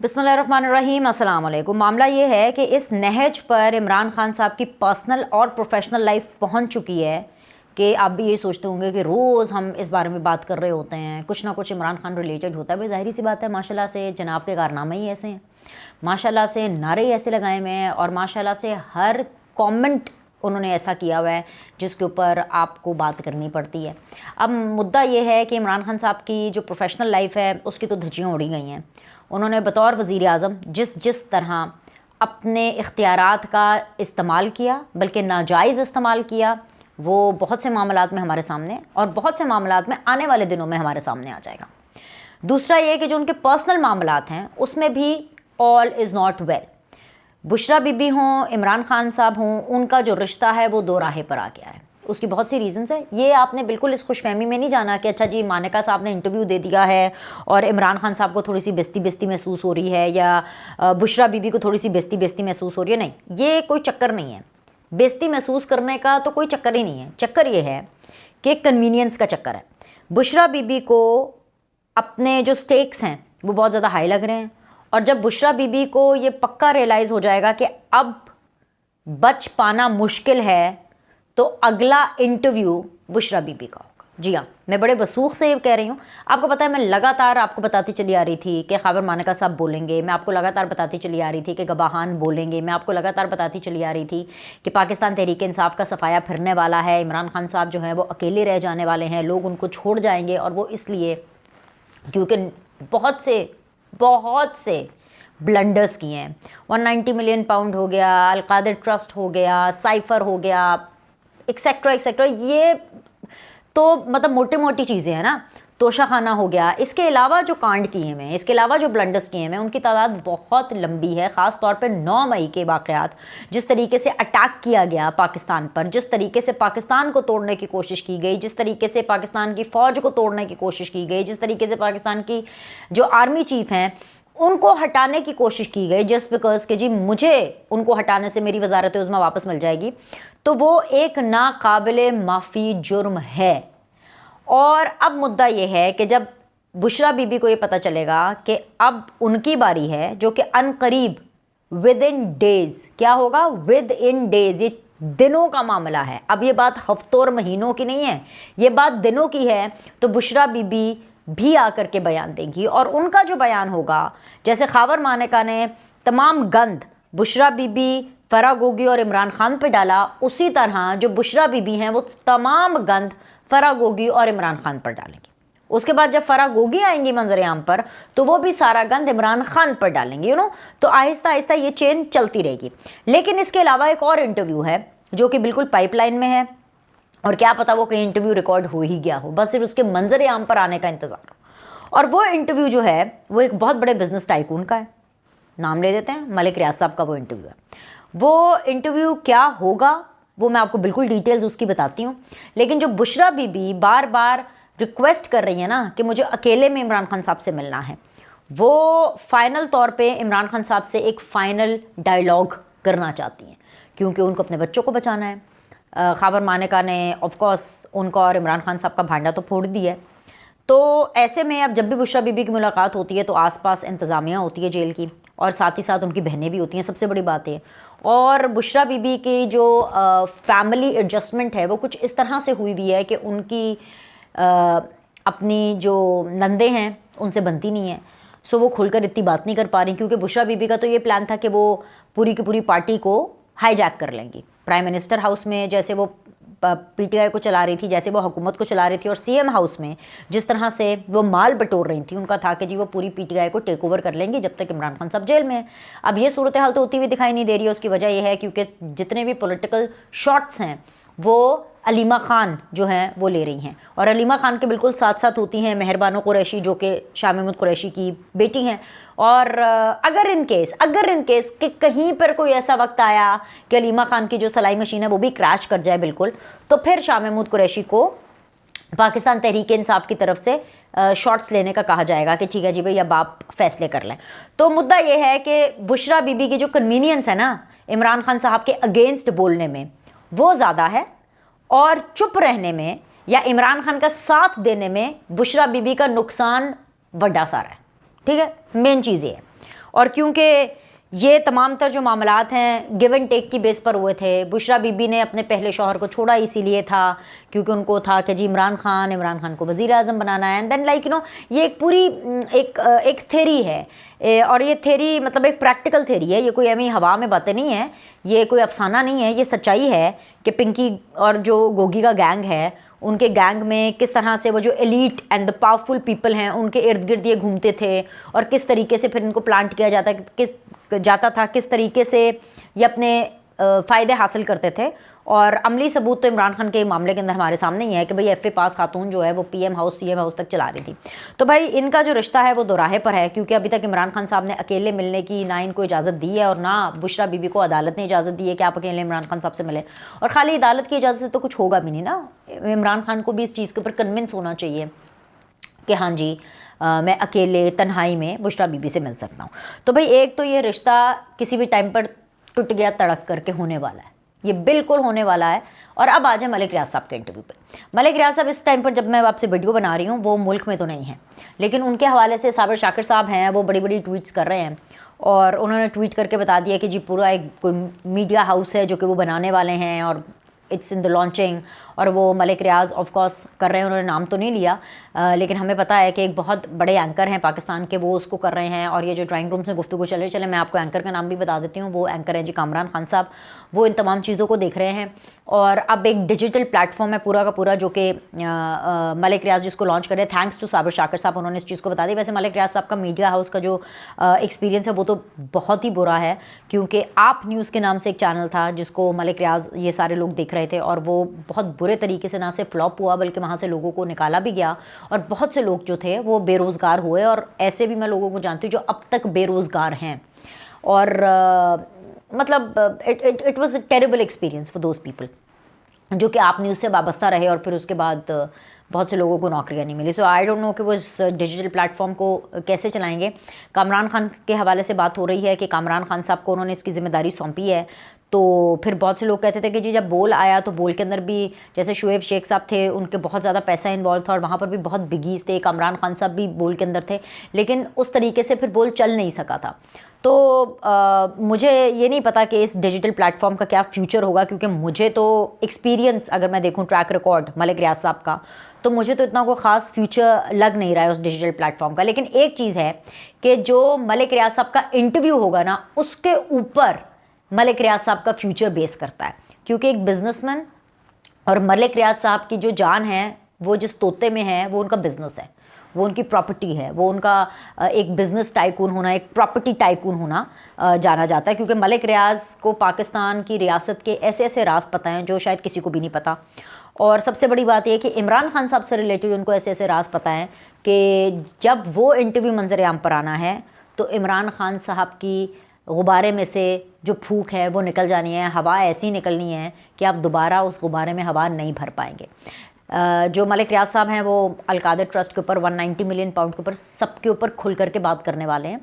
बिस्मिल्लाहिर्रहमानिर्रहीम, अस्सलाम वालेकुम। मामला ये है कि इस नहज पर इमरान खान साहब की पर्सनल और प्रोफेशनल लाइफ पहुंच चुकी है कि आप भी ये सोचते होंगे कि रोज़ हम इस बारे में बात कर रहे होते हैं, कुछ ना कुछ इमरान खान रिलेटेड होता है। भाई ज़ाहिर सी बात है, माशाल्लाह से जनाब के कारनामे ही ऐसे हैं, माशाल्लाह से नारे ऐसे लगाए हुए हैं और माशाल्लाह से हर कमेंट उन्होंने ऐसा किया हुआ है जिसके ऊपर आपको बात करनी पड़ती है। अब मुद्दा ये है कि इमरान खान साहब की जो प्रोफेशनल लाइफ है उसकी तो धज्जियाँ उड़ी गई हैं। उन्होंने बतौर वज़ीर आज़म जिस तरह अपने इख्तियारात का इस्तेमाल किया, बल्कि नाजायज़ इस्तेमाल किया, वो बहुत से मामलात में हमारे सामने और बहुत से मामलात में आने वाले दिनों में हमारे सामने आ जाएगा। दूसरा ये कि जो उनके पर्सनल मामलात हैं उसमें भी all is not well. Bushra Bibi हों, इमरान खान साहब हों, उनका जो रिश्ता है वो दो राहे पर आ गया है। उसकी बहुत सी रीज़न्स है। ये आपने बिल्कुल इस खुशफहमी में नहीं जाना कि अच्छा जी मानिका साहब ने इंटरव्यू दे दिया है और इमरान खान साहब को थोड़ी सी बेइज्जती महसूस हो रही है या बुशरा बीबी को थोड़ी सी बेइज्जती महसूस हो रही है। नहीं, ये कोई चक्कर नहीं है। बेइज्जती महसूस करने का तो कोई चक्कर ही नहीं है। चक्कर ये है कि कन्वीनियंस का चक्कर है। बुशरा बीबी को अपने जो स्टेक्स हैं वो बहुत ज़्यादा हाई लग रहे हैं और जब बुशरा बीबी को ये पक्का रियलाइज़ हो जाएगा कि अब बच पाना मुश्किल है, तो अगला इंटरव्यू बुशरा बीबी का होगा। जी हाँ, मैं बड़े वसूख से कह रही हूँ। आपको पता है, मैं लगातार आपको बताती चली आ रही थी कि खैबर मानिका साहब बोलेंगे, मैं आपको लगातार बताती चली आ रही थी कि गवाहान बोलेंगे, मैं आपको लगातार बताती चली आ रही थी कि पाकिस्तान तहरीक इंसाफ का सफाया फिरने वाला है, इमरान खान साहब जो हैं वो अकेले रह जाने वाले हैं, लोग उनको छोड़ जाएंगे। और वो इसलिए क्योंकि बहुत से ब्लंडर्स किए हैं। 190 मिलियन पाउंड हो गया, अलकादिर ट्रस्ट हो गया, साइफर हो गया, एक्सेट्रा एक्सेट्रा। ये तो मतलब मोटी मोटी चीज़ें हैं ना। तोशा खाना हो गया। इसके अलावा जो कांड किए हुए हैं, इसके अलावा जो ब्लंडर्स किए हुए हैं, उनकी तादाद बहुत लंबी है। ख़ास तौर पे 9 मई के वाक़यात, जिस तरीके से अटैक किया गया पाकिस्तान पर, जिस तरीके से पाकिस्तान को तोड़ने की कोशिश की गई, जिस तरीके से पाकिस्तान की फ़ौज को तोड़ने की कोशिश की गई, जिस तरीके से पाकिस्तान की जो आर्मी चीफ़ हैं उनको हटाने की कोशिश की गई, जस्ट बिकॉज कि जी मुझे उनको हटाने से मेरी वजारत उज़्मा वापस मिल जाएगी, तो वो एक नाकाबिले माफ़ी जुर्म है। और अब मुद्दा ये है कि जब बुशरा बीबी को ये पता चलेगा कि अब उनकी बारी है, जो कि अनकरीब विद इन डेज़, क्या होगा, विद इन डेज़, ये दिनों का मामला है। अब ये बात हफ्तों और महीनों की नहीं है, ये बात दिनों की है। तो बुशरा बीबी भी आकर के बयान देंगी और उनका जो बयान होगा, जैसे खैबर मानिका ने तमाम गंद बुशरा बीबी, फराह गोगी और इमरान खान पे डाला, उसी तरह जो बुशरा बीबी हैं वो तमाम गंद फराह गोगी और इमरान खान पर डालेंगी। उसके बाद जब फराह गोगी आएंगी मंजर आम पर, तो वो भी सारा गंद इमरान खान पर डालेंगे, तो आहिस्ता आहिस्ता ये चेन चलती रहेगी। लेकिन इसके अलावा एक और इंटरव्यू है जो कि बिल्कुल पाइपलाइन में है और क्या पता वो कहीं इंटरव्यू रिकॉर्ड हो ही गया हो, बस सिर्फ उसके मंजर आम पर आने का इंतज़ार हो। और वो इंटरव्यू जो है वो एक बहुत बड़े बिजनेस टाइकून का है, नाम ले देते हैं, मलिक रियाज साहब का वो इंटरव्यू है। वो इंटरव्यू क्या होगा वो मैं आपको बिल्कुल डिटेल्स उसकी बताती हूँ। लेकिन जो बुशरा बीबी बार बार रिक्वेस्ट कर रही है ना कि मुझे अकेले में इमरान खान साहब से मिलना है, वो फाइनल तौर पे इमरान खान साहब से एक फ़ाइनल डायलॉग करना चाहती हैं, क्योंकि उनको अपने बच्चों को बचाना है। खैबर मानिका ने ऑफ कोर्स उनका और इमरान खान साहब का भांडा तो फोड़ दिया है। तो ऐसे में अब जब भी बुशरा बीबी की मुलाकात होती है तो आसपास इंतज़ामिया होती है जेल की, और साथ ही साथ उनकी बहनें भी होती हैं, सबसे बड़ी बात है। और बुशरा बीबी की जो फैमिली एडजस्टमेंट है वो कुछ इस तरह से हुई भी है कि उनकी अपनी जो नंदे हैं उनसे बनती नहीं है, सो वो खुलकर इतनी बात नहीं कर पा रही, क्योंकि बुशरा बीबी का तो ये प्लान था कि वो पूरी की पूरी पार्टी को हाईजैक कर लेंगी। प्राइम मिनिस्टर हाउस में जैसे वो पीटीआई को चला रही थी, जैसे वो हुकूमत को चला रही थी, और सीएम हाउस में जिस तरह से वो माल बटोर रही थी, उनका था कि जी वो पूरी पीटीआई को टेक ओवर कर लेंगी जब तक इमरान खान साहब जेल में है। अब ये सूरत हाल तो होती हुई दिखाई नहीं दे रही है। उसकी वजह यह है क्योंकि जितने भी पॉलिटिकल शॉट्स हैं वो अलीमा खान जो हैं वो ले रही हैं, और अलीमा खान के बिल्कुल साथ साथ होती हैं मेहरबानो कुरैशी, जो कि शाह महमूद कुरैशी की बेटी हैं। और अगर इन केस कि कहीं पर कोई ऐसा वक्त आया कि अलीमा खान की जो सलाई मशीन है वो भी क्रैश कर जाए बिल्कुल, तो फिर शाह महमूद कुरैशी को पाकिस्तान तहरीक इंसाफ की तरफ से शॉट्स लेने का कहा जाएगा कि ठीक है जी भाई अब आप फैसले कर लें। तो मुद्दा ये है कि बुशरा बीबी की जो कन्वीनियंस है ना इमरान खान साहब के अगेंस्ट बोलने में, वो ज़्यादा है, और चुप रहने में या इमरान खान का साथ देने में बुशरा बीबी का नुकसान वड्डा सारा है। ठीक है, मेन चीज़ ये है। और क्योंकि ये तमाम तर जो मामलात हैं गिव एंड टेक की बेस पर हुए थे। बुशरा बीबी ने अपने पहले शौहर को छोड़ा इसीलिए था क्योंकि उनको था कि जी इमरान खान को वज़ीर आज़म बनाना है। एंड देन लाइक ये एक पूरी एक थेरी है, और ये थेरी मतलब एक प्रैक्टिकल थेरी है, ये कोई एमी हवा में बातें नहीं है, ये कोई अफसाना नहीं है, ये सच्चाई है कि पिंकी और जो गोगी का गैंग है उनके गैंग में किस तरह से वो जो elite and the powerful people हैं उनके इर्द गिर्द ये घूमते थे और किस तरीके से फिर इनको प्लांट किया जाता था, किस तरीके से ये अपने फ़ायदे हासिल करते थे। और अमली सबूत तो इमरान खान के मामले के अंदर हमारे सामने ही है कि भाई एफ ए पास खातून जो है वो पीएम हाउस सीएम हाउस तक चला रही थी। तो भाई इनका जो रिश्ता है वो दोराहे पर है, क्योंकि अभी तक इमरान खान साहब ने अकेले मिलने की ना इनको इजाज़त दी है और ना बुशरा बीबी को अदालत ने इजाज़त दी है कि आप अकेले इमरान खान साहब से मिले। और खाली अदालत की इजाज़त से तो कुछ होगा भी नहीं ना, इमरान खान को भी इस चीज़ के ऊपर कन्विंस होना चाहिए कि हाँ जी मैं अकेले तन्हाई में बुशरा बीबी से मिल सकता हूँ। तो भाई एक तो ये रिश्ता किसी भी टाइम पर टूट गया तड़क करके होने वाला है, ये बिल्कुल होने वाला है। और अब आ जाए मलिक रियाज साहब के इंटरव्यू पे। मलिक रियाज साहब इस टाइम पर जब मैं आपसे वीडियो बना रही हूँ वो मुल्क में तो नहीं है, लेकिन उनके हवाले से साबिर शाकिर साहब हैं वो बड़ी बड़ी ट्वीट्स कर रहे हैं और उन्होंने ट्वीट करके बता दिया कि जी पूरा एक कोई मीडिया हाउस है जो कि वो बनाने वाले हैं और इट्स इन द लॉन्चिंग। और वो मलिक रियाज ऑफ कोर्स कर रहे हैं, उन्होंने नाम तो नहीं लिया, लेकिन हमें पता है कि एक बहुत बड़े एंकर हैं पाकिस्तान के, वो उसको कर रहे हैं। और ये जो ड्राइंग रूम से गुफ्तगू चले मैं आपको एंकर का नाम भी बता देती हूँ, वो एंकर हैं जी कामरान खान साहब, वो इन तमाम चीज़ों को देख रहे हैं। और अब एक डिजिटल प्लेटफॉर्म है पूरा का पूरा जो कि मलिक रियाज जिसको लॉन्च कर रहे हैं, थैंक्स टू साबिर शाकिर साहब, उन्होंने इस चीज़ को बता दी। वैसे मलिक रियाज साहब का मीडिया हाउस का जो एक्सपीरियंस है वो तो बहुत ही बुरा है, क्योंकि आप न्यूज़ के नाम से एक चैनल था जिसको मलिक रियाज ये सारे लोग देख रहे थे और वो बहुत बुरे तरीके से ना सिर्फ फ्लॉप हुआ बल्कि वहाँ से लोगों को निकाला भी गया और बहुत से लोग जो थे वो बेरोज़गार हुए। और ऐसे भी मैं लोगों को जानती हूँ जो अब तक बेरोज़गार हैं। और मतलब it was a terrible experience for those people जो कि आप न्यूज़ से वाबस्ता रहे और फिर उसके बाद बहुत से लोगों को नौकरियां नहीं मिली। सो आई डोंट नो कि वो इस डिजिटल प्लेटफॉर्म को कैसे चलाएंगे। कामरान खान के हवाले से बात हो रही है कि कामरान खान साहब को उन्होंने इसकी ज़िम्मेदारी सौंपी है। तो फिर बहुत से लोग कहते थे कि जी जब बोल आया तो बोल के अंदर भी जैसे शुएब शेख साहब थे, उनके बहुत ज़्यादा पैसा इन्वॉल्व था और वहाँ पर भी बहुत बिगीज़ थे। कामरान खान साहब भी बोल के अंदर थे, लेकिन उस तरीके से फिर बोल चल नहीं सका था। तो मुझे ये नहीं पता कि इस डिजिटल प्लेटफॉर्म का क्या फ्यूचर होगा, क्योंकि मुझे तो एक्सपीरियंस अगर मैं देखूं ट्रैक रिकॉर्ड मलिक रियाज साहब का, तो मुझे तो इतना कोई ख़ास फ्यूचर लग नहीं रहा है उस डिजिटल प्लेटफॉर्म का। लेकिन एक चीज़ है कि जो मलिक रियाज साहब का इंटरव्यू होगा ना, उसके ऊपर मलिक रियाज साहब का फ्यूचर बेस करता है, क्योंकि एक बिजनेसमैन और मलिक रियाज साहब की जो जान है वो जिस तोते में है वो उनका बिजनेस है, वो उनकी प्रॉपर्टी है, वो उनका एक बिज़नेस टाइकून होना, एक प्रॉपर्टी टाइकून होना जाना जाता है। क्योंकि मलिक रियाज को पाकिस्तान की रियासत के ऐसे ऐसे राज पता हैं जो शायद किसी को भी नहीं पता। और सबसे बड़ी बात यह कि इमरान खान साहब से रिलेटेड उनको ऐसे ऐसे राज पता हैं कि जब वो इंटरव्यू मंजर आम पर आना है तो इमरान खान साहब की गुब्बारे में से जो फूंक है वो निकल जानी है, हवा ऐसी निकलनी है कि आप दोबारा उस गुब्बारे में हवा नहीं भर पाएंगे। जो मलिक रियाज साहब हैं वो अलकादर ट्रस्ट के ऊपर 190 मिलियन पाउंड के ऊपर सबके ऊपर खुल करके बात करने वाले हैं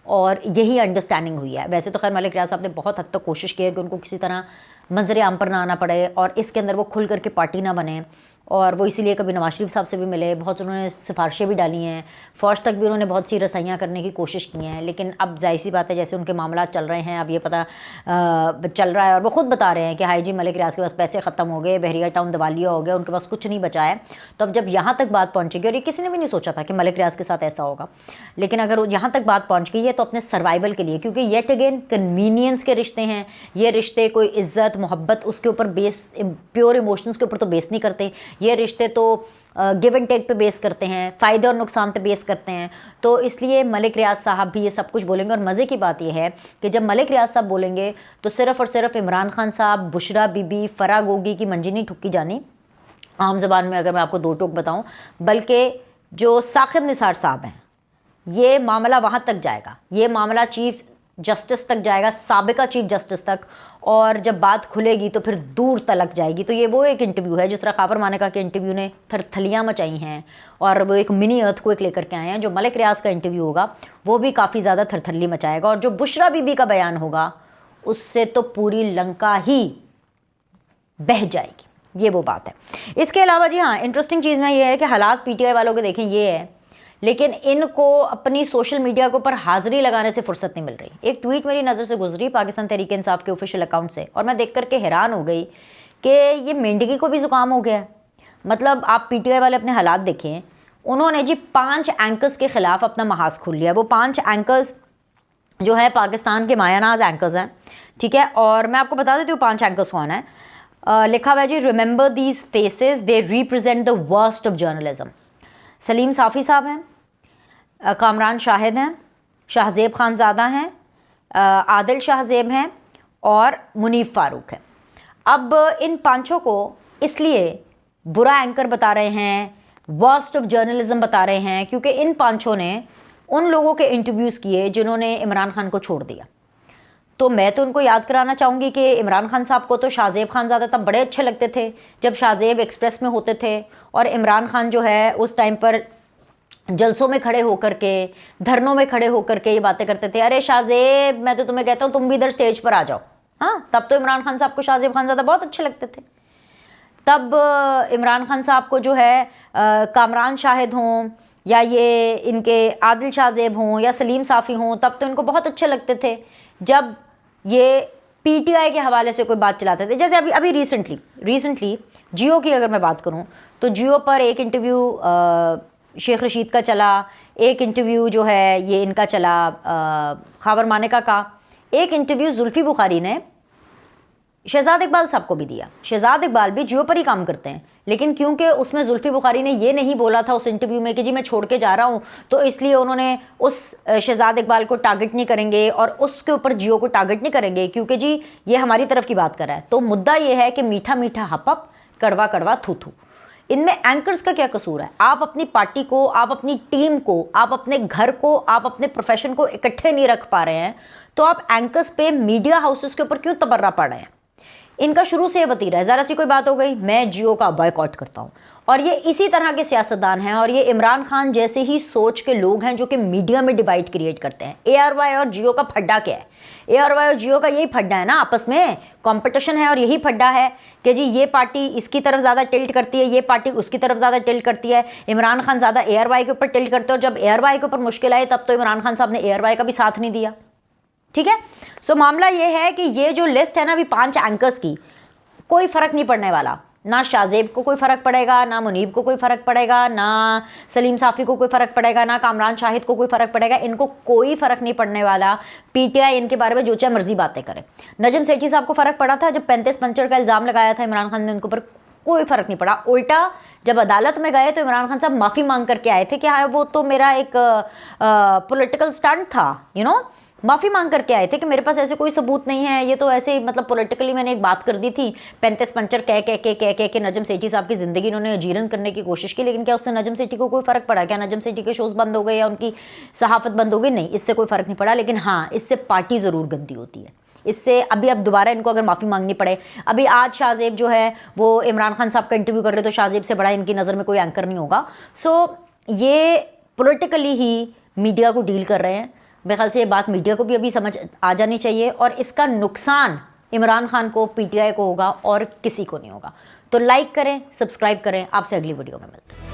और यही अंडरस्टैंडिंग हुई है। वैसे तो खैर मलिक रियाज साहब ने बहुत हद तक कोशिश की है कि उनको किसी तरह मंजर आम पर ना आना पड़े और इसके अंदर वो खुल करके पार्टी ना बने, और वो इसीलिए कभी नवाज शरीफ साहब से भी मिले, बहुत उन्होंने सिफारिशें भी डाली हैं, फ़ौज तक भी उन्होंने बहुत सी रसाइयाँ करने की कोशिश की हैं। लेकिन अब जाहिर सी बात है जैसे उनके मामला चल रहे हैं, अब ये पता चल रहा है और वो ख़ुद बता रहे हैं कि हाई जी मलिक रियाज के पास पैसे ख़त्म हो गए, बहरिया टाउन दिवालिया हो गया, उनके पास कुछ नहीं बचा है। तो अब जब यहाँ तक बात पहुँचेगी, और ये किसी ने भी नहीं सोचा था कि मलिक रियाज के साथ ऐसा होगा, लेकिन अगर यहाँ तक बात पहुँच गई है तो अपने सर्वाइवल के लिए, क्योंकि येट अगेन कन्वीनियंस के रिश्ते हैं ये रिश्ते, कोई इज़्ज़त मोहब्बत उसके ऊपर बेस, प्योर इमोशंस के ऊपर तो बेस नहीं करते ये रिश्ते, तो गिव एंड टेक पे बेस करते हैं, फ़ायदे और नुकसान पे बेस करते हैं। तो इसलिए मलिक रियाज साहब भी ये सब कुछ बोलेंगे। और मज़े की बात यह है कि जब मलिक रियाज साहब बोलेंगे तो सिर्फ़ और सिर्फ इमरान खान साहब, बुशरा बीबी, फराह गोगी की मंजी नहीं ठुक्की जानी आम ज़बान में अगर मैं आपको दो टोक बताऊँ, बल्कि जो साकिब निसार साहब हैं ये मामला वहाँ तक जाएगा, ये मामला चीफ़ जस्टिस तक जाएगा, साबिका चीफ जस्टिस तक, और जब बात खुलेगी तो फिर दूर तलक जाएगी। तो ये वो एक इंटरव्यू है जिस तरह खाबर मानेका के इंटरव्यू ने थरथलियाँ मचाई हैं और वो एक मिनी अर्थक्वेक लेकर के आए हैं, जो मलिक रियाज का इंटरव्यू होगा वो भी काफ़ी ज़्यादा थरथली मचाएगा, और जो बुशरा बीबी का बयान होगा उससे तो पूरी लंका ही बह जाएगी, ये वो बात है। इसके अलावा जी हाँ, इंटरेस्टिंग चीज़ में ये है कि हालात पीटीआई वालों के देखें ये है लेकिन इनको अपनी सोशल मीडिया के ऊपर हाजिरी लगाने से फुर्सत नहीं मिल रही। एक ट्वीट मेरी नज़र से गुजरी पाकिस्तान तहरीक इंसाफ के ऑफिशियल अकाउंट से, और मैं देख करके हैरान हो गई कि ये मेंढकी को भी ज़ुकाम हो गया है। मतलब आप पीटीआई वाले अपने हालात देखें, उन्होंने जी 5 एंकर्स के ख़िलाफ़ अपना महाज खोल लिया। वो 5 एंकर्स जो है पाकिस्तान के मायानाज एंकर्स हैं, ठीक है। और मैं आपको बता देती हूँ 5 एंकर्स कौन है। लिखा हुआ है जी, remember these faces, they represent the worst of journalism. Saleem Safi साहब हैं, कामरान शाहिद हैं, शाहजेब खानज़ादा हैं, आदिल शाहजेब हैं और मुनीफ फ़ारूक हैं। अब इन पांचों को इसलिए बुरा एंकर बता रहे हैं, वर्स्ट ऑफ जर्नलिज्म बता रहे हैं, क्योंकि इन पांचों ने उन लोगों के इंटरव्यूज़ किए जिन्होंने इमरान खान को छोड़ दिया। तो मैं तो उनको याद कराना चाहूँगी कि इमरान खान साहब को तो शाहजेब खानज़ादा तब बड़े अच्छे लगते थे जब शाहजेब एक्सप्रेस में होते थे, और इमरान खान जो है उस टाइम पर जलसों में खड़े होकर के, धरनों में खड़े होकर के ये बातें करते थे, अरे शाहजेब मैं तो तुम्हें कहता हूँ तुम भी इधर स्टेज पर आ जाओ। हाँ, तब तो इमरान खान साहब को शाहजेब खानज़ादा बहुत अच्छे लगते थे। तब इमरान खान साहब को जो है कामरान शाहिद हों या ये इनके आदिल शाहजेब हों या सलीम साफ़ी हों, तब तो इनको बहुत अच्छे लगते थे जब ये पीटीआई के हवाले से कोई बात चलाते थे। जैसे अभी रिसेंटली जियो की अगर मैं बात करूं तो जियो पर एक इंटरव्यू शेख रशीद का चला, एक इंटरव्यू जो है ये इनका चला खावर मानेका का, एक इंटरव्यू जुल्फी बुखारी ने शहजाद इकबाल साहब को भी दिया। शहजाद इकबाल भी जियो पर ही काम करते हैं, लेकिन क्योंकि उसमें जुल्फी बुखारी ने ये नहीं बोला था उस इंटरव्यू में कि जी मैं छोड़ के जा रहा हूँ, तो इसलिए उन्होंने उस शहजाद इकबाल को टारगेट नहीं करेंगे और उसके ऊपर जियो को टारगेट नहीं करेंगे, क्योंकि जी ये हमारी तरफ की बात कर रहा है। तो मुद्दा ये है कि मीठा मीठा हपअप, कड़वा कड़वा थू थू। इनमें एंकर्स का क्या कसूर है? आप अपनी पार्टी को, आप अपनी टीम को, आप अपने घर को, आप अपने प्रोफेशन को इकट्ठे नहीं रख पा रहे हैं, तो आप एंकर्स पे, मीडिया हाउसेस के ऊपर क्यों तबर्रा पड़ रहे हैं? इनका शुरू से ये वतीरा है, ज़रा सी कोई बात हो गई मैं जियो का बॉयकॉट करता हूँ। और ये इसी तरह के सियासतदान हैं, और ये इमरान खान जैसे ही सोच के लोग हैं जो कि मीडिया में डिवाइड क्रिएट करते हैं। ARY और जियो का फड्डा क्या है? ARY और जियो का यही फड्डा है ना, आपस में कंपटीशन है, और यही फड्डा है कि जी ये पार्टी इसकी तरफ ज़्यादा टिल्ट करती है, ये पार्टी उसकी तरफ ज़्यादा टिल्ट करती है। इमरान खान ज़्यादा ARY के ऊपर टिल्ट करते हैं, और जब ARY के ऊपर मुश्किल आई तब तो इमरान खान साहब ने ARY का भी साथ नहीं दिया। ठीक है, सो मामला ये है कि ये जो लिस्ट है ना अभी 5 एंकर्स की, कोई फ़र्क नहीं पड़ने वाला। ना शाहजेब को कोई फ़र्क पड़ेगा, ना मुनीब को कोई फ़र्क पड़ेगा, ना सलीम साफ़ी को कोई फ़र्क पड़ेगा, ना कामरान शाहिद को कोई फ़र्क पड़ेगा। इनको कोई फ़र्क नहीं पड़ने वाला। पीटीआई इनके बारे में जो चाहे मर्जी बातें करे। नजम सेठी साहब को फ़र्क पड़ा था जब 35 पंचर का इल्ज़ाम लगाया था इमरान खान ने उनके ऊपर, कोई फ़र्क नहीं पड़ा। उल्टा जब अदालत में गए तो इमरान खान साहब माफ़ी मांग करके आए थे कि हाँ वो तो मेरा एक पॉलिटिकल स्टंट था, माफ़ी मांग करके आए थे कि मेरे पास ऐसे कोई सबूत नहीं है, ये तो ऐसे मतलब पॉलिटिकली मैंने एक बात कर दी थी। 35 पंचर कह के नजम सेठी साहब की ज़िंदगी इन्होंने अजीरन करने की कोशिश की, लेकिन क्या उससे नजम सेठी को कोई फ़र्क पड़ा? क्या नजम सेठी के शोज़ बंद हो गए या उनकी सहाफ़त बंद हो गई? नहीं, इससे कोई फ़र्क नहीं पड़ा। लेकिन हाँ, इससे पार्टी ज़रूर गंदी होती है। इससे अभी अब दोबारा इनको अगर माफ़ी मांगनी पड़े, अभी आज शाहजेब जो है वो इमरान खान साहब का इंटरव्यू कर रहे, तो शाहजेब से बड़ा इनकी नज़र में कोई एंकर नहीं होगा। सो ये पॉलिटिकली ही मीडिया को डील कर रहे हैं। मेरे ख्याल से ये बात मीडिया को भी अभी समझ आ जानी चाहिए, और इसका नुकसान इमरान खान को, पीटीआई को होगा और किसी को नहीं होगा। तो लाइक करें, सब्सक्राइब करें। आपसे अगली वीडियो में मिलते हैं।